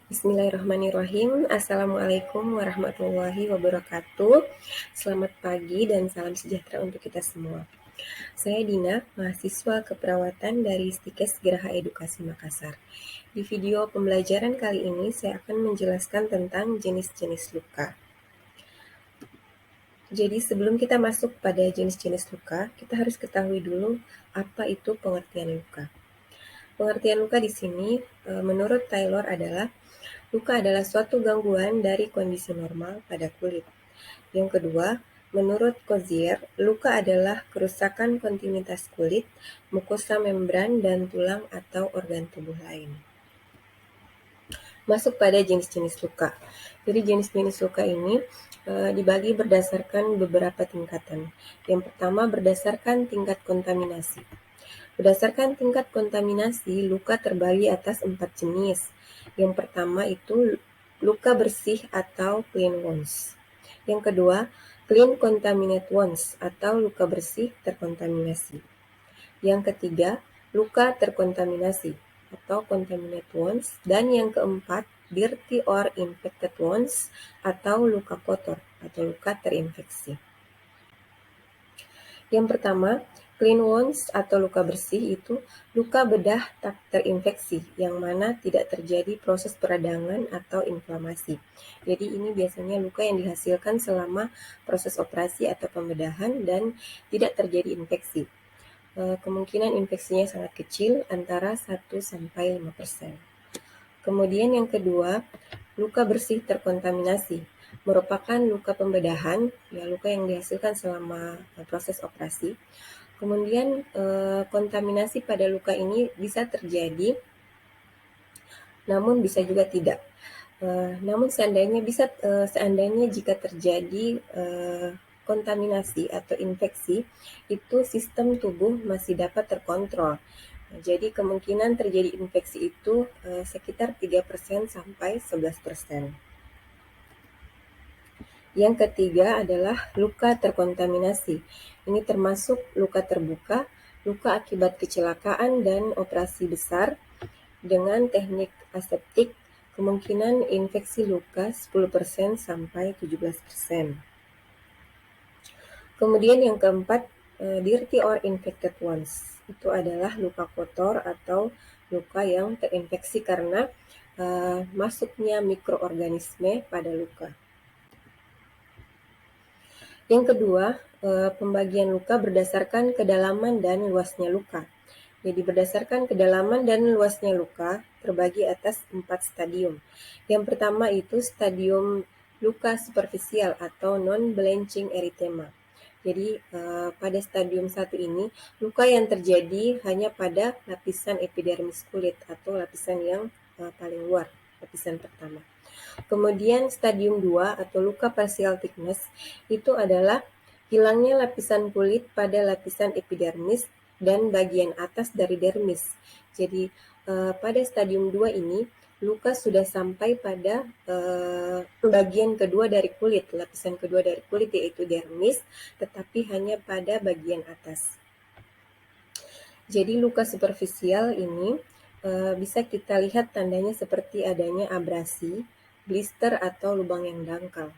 Bismillahirrahmanirrahim. Assalamualaikum warahmatullahi wabarakatuh. Selamat pagi dan salam sejahtera untuk kita semua. Saya Dina, mahasiswa keperawatan dari Stikes Geraha Edukasi Makassar. Di video pembelajaran kali ini saya akan menjelaskan tentang jenis-jenis luka. Jadi sebelum kita masuk pada jenis-jenis luka, kita harus ketahui dulu apa itu pengertian luka. Pengertian luka di sini menurut Taylor adalah luka adalah suatu gangguan dari kondisi normal pada kulit. Yang kedua, menurut Cozier, luka adalah kerusakan kontinuitas kulit, mukosa membran, dan tulang atau organ tubuh lain. Masuk pada jenis-jenis luka. Jadi jenis-jenis luka ini dibagi berdasarkan beberapa tingkatan. Yang pertama berdasarkan tingkat kontaminasi. Berdasarkan tingkat kontaminasi, luka terbagi atas 4 jenis. Yang pertama itu luka bersih atau clean wounds. Yang kedua, clean contaminated wounds atau luka bersih terkontaminasi. Yang ketiga, luka terkontaminasi atau contaminated wounds. Dan yang keempat, dirty or infected wounds atau luka kotor atau luka terinfeksi. Yang pertama, clean wounds atau luka bersih itu luka bedah tak terinfeksi yang mana tidak terjadi proses peradangan atau inflamasi. Jadi ini biasanya luka yang dihasilkan selama proses operasi atau pembedahan dan tidak terjadi infeksi. Kemungkinan infeksinya sangat kecil, antara 1-5%. Kemudian yang kedua, luka bersih terkontaminasi merupakan luka pembedahan, luka yang dihasilkan selama proses operasi. Kemudian kontaminasi pada luka ini bisa terjadi, namun bisa juga tidak. Namun seandainya jika terjadi kontaminasi atau infeksi, itu sistem tubuh masih dapat terkontrol. Jadi kemungkinan terjadi infeksi itu sekitar 3% sampai 11%. Yang ketiga adalah luka terkontaminasi. Ini termasuk luka terbuka, luka akibat kecelakaan dan operasi besar dengan teknik aseptik, kemungkinan infeksi luka 10% sampai 17%. Kemudian yang keempat, dirty or infected wounds. Itu adalah luka kotor atau luka yang terinfeksi karena masuknya mikroorganisme pada luka. Yang kedua, pembagian luka berdasarkan kedalaman dan luasnya luka. Jadi berdasarkan kedalaman dan luasnya luka terbagi atas 4 stadium. Yang pertama itu stadium luka superficial atau non-blanching erythema. Jadi pada stadium 1 ini luka yang terjadi hanya pada lapisan epidermis kulit atau lapisan yang paling luar, lapisan pertama. Kemudian stadium 2 atau luka partial thickness itu adalah hilangnya lapisan kulit pada lapisan epidermis dan bagian atas dari dermis. Jadi pada stadium 2 ini luka sudah sampai pada bagian kedua dari kulit, lapisan kedua dari kulit yaitu dermis, tetapi hanya pada bagian atas. Jadi luka superficial ini bisa kita lihat tandanya seperti adanya abrasi, blister atau lubang yang dangkal.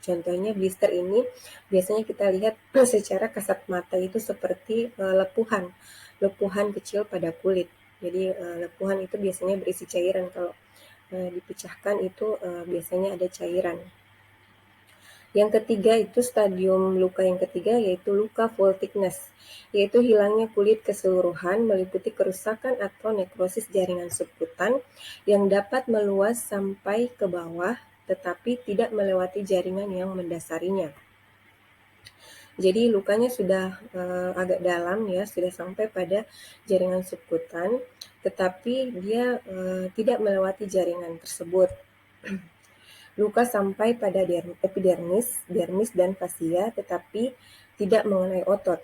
Contohnya blister ini biasanya kita lihat secara kasat mata itu seperti lepuhan kecil pada kulit. Jadi lepuhan itu biasanya berisi cairan, kalau dipecahkan itu biasanya ada cairan. Yang ketiga itu stadium luka yang ketiga yaitu luka full thickness, yaitu hilangnya kulit keseluruhan meliputi kerusakan atau nekrosis jaringan subkutan yang dapat meluas sampai ke bawah tetapi tidak melewati jaringan yang mendasarinya. Jadi lukanya sudah agak dalam ya, sudah sampai pada jaringan subkutan, tetapi dia tidak melewati jaringan tersebut. Luka sampai pada epidermis, dermis, dan fasia, tetapi tidak mengenai otot.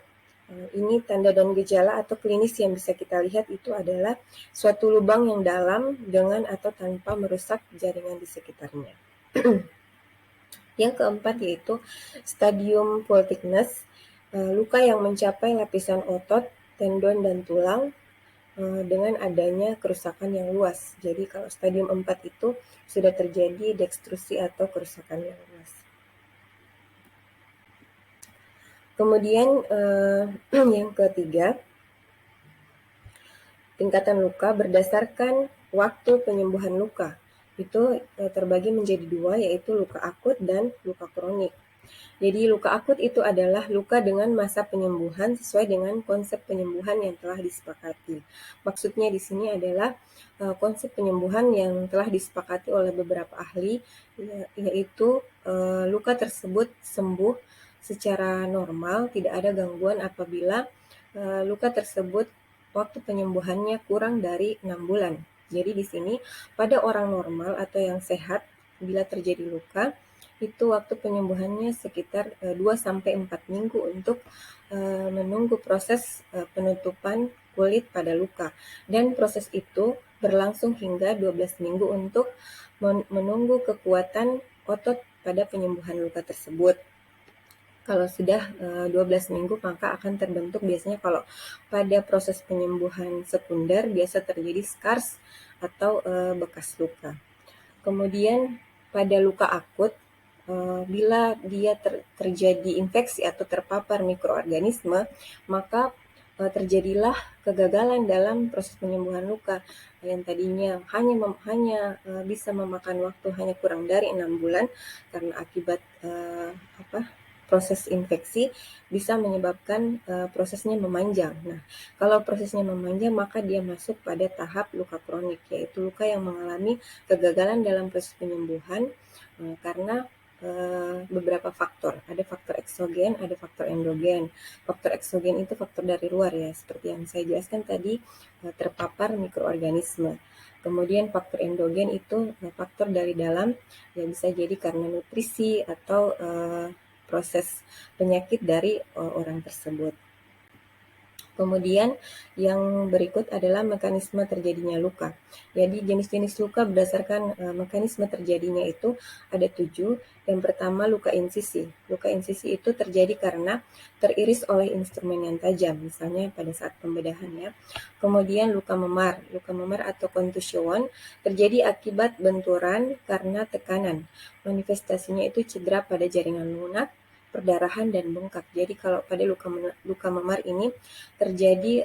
Ini tanda dan gejala atau klinis yang bisa kita lihat itu adalah suatu lubang yang dalam dengan atau tanpa merusak jaringan di sekitarnya. Yang keempat yaitu stadium full thickness, luka yang mencapai lapisan otot, tendon, dan tulang, dengan adanya kerusakan yang luas. Jadi kalau stadium 4 itu sudah terjadi dekstrusi atau kerusakan yang luas. Kemudian yang ketiga, tingkatan luka berdasarkan waktu penyembuhan luka. Itu terbagi menjadi dua, yaitu luka akut dan luka kronik. Jadi luka akut itu adalah luka dengan masa penyembuhan sesuai dengan konsep penyembuhan yang telah disepakati. Maksudnya di sini adalah konsep penyembuhan yang telah disepakati oleh beberapa ahli, yaitu luka tersebut sembuh secara normal, tidak ada gangguan apabila luka tersebut waktu penyembuhannya kurang dari 6 bulan. Jadi di sini pada orang normal atau yang sehat, bila terjadi luka, itu waktu penyembuhannya sekitar 2-4 minggu untuk menunggu proses penutupan kulit pada luka. Dan proses itu berlangsung hingga 12 minggu untuk menunggu kekuatan otot pada penyembuhan luka tersebut. Kalau sudah 12 minggu maka akan terbentuk biasanya kalau pada proses penyembuhan sekunder biasa terjadi scars atau bekas luka. Kemudian pada luka akut, bila dia terjadi infeksi atau terpapar mikroorganisme, maka terjadilah kegagalan dalam proses penyembuhan luka yang tadinya hanya bisa memakan waktu hanya kurang dari 6 bulan karena akibat proses infeksi bisa menyebabkan prosesnya memanjang. Nah, kalau prosesnya memanjang maka dia masuk pada tahap luka kronik, yaitu luka yang mengalami kegagalan dalam proses penyembuhan karena beberapa faktor. Ada faktor eksogen, ada faktor endogen. Faktor eksogen itu faktor dari luar ya, seperti yang saya jelaskan tadi, terpapar mikroorganisme. Kemudian faktor endogen itu faktor dari dalam, yang bisa jadi karena nutrisi atau proses penyakit dari orang tersebut. Kemudian yang berikut adalah mekanisme terjadinya luka. Jadi jenis-jenis luka berdasarkan mekanisme terjadinya itu ada 7. Yang pertama luka insisi. Luka insisi itu terjadi karena teriris oleh instrumen yang tajam, misalnya pada saat pembedahan ya. Kemudian luka memar. Luka memar atau contusion terjadi akibat benturan karena tekanan. Manifestasinya itu cedera pada jaringan lunak, perdarahan dan bengkak. Jadi kalau pada luka memar ini terjadi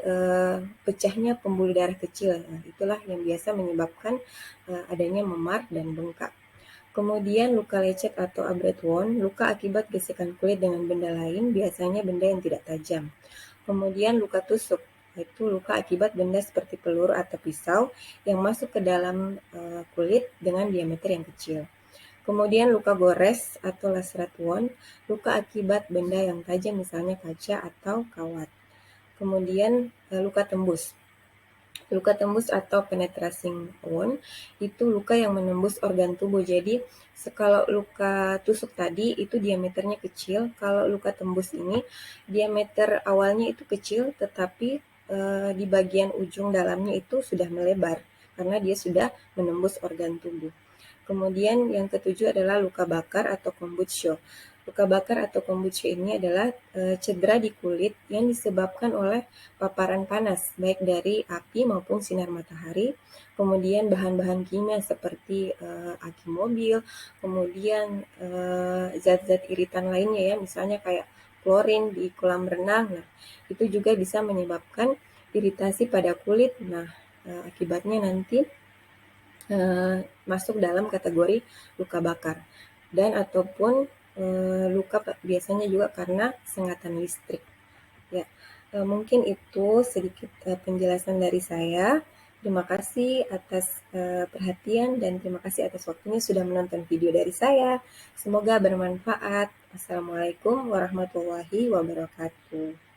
pecahnya pembuluh darah kecil. Nah, itulah yang biasa menyebabkan adanya memar dan bengkak. Kemudian luka lecet atau abrupt wound, luka akibat gesekan kulit dengan benda lain, biasanya benda yang tidak tajam. Kemudian luka tusuk, yaitu luka akibat benda seperti peluru atau pisau yang masuk ke dalam kulit dengan diameter yang kecil. Kemudian luka gores atau lacerat wound, luka akibat benda yang tajam misalnya kaca atau kawat. Kemudian luka tembus. Luka tembus atau penetrating wound itu luka yang menembus organ tubuh. Jadi kalau luka tusuk tadi itu diameternya kecil, kalau luka tembus ini diameter awalnya itu kecil tetapi di bagian ujung dalamnya itu sudah melebar karena dia sudah menembus organ tubuh. Kemudian yang ketujuh adalah luka bakar atau kombutsho. Luka bakar atau kombutsho ini adalah cedera di kulit yang disebabkan oleh paparan panas, baik dari api maupun sinar matahari, kemudian bahan-bahan kimia seperti aki mobil, kemudian zat-zat iritan lainnya ya, misalnya kayak klorin di kolam renang. Nah, itu juga bisa menyebabkan iritasi pada kulit. Nah, akibatnya nanti masuk dalam kategori luka bakar dan ataupun luka biasanya juga karena sengatan listrik. Ya, mungkin itu sedikit penjelasan dari saya. Terima kasih atas perhatian dan terima kasih atas waktunya sudah menonton video dari saya. Semoga bermanfaat. Assalamualaikum warahmatullahi wabarakatuh.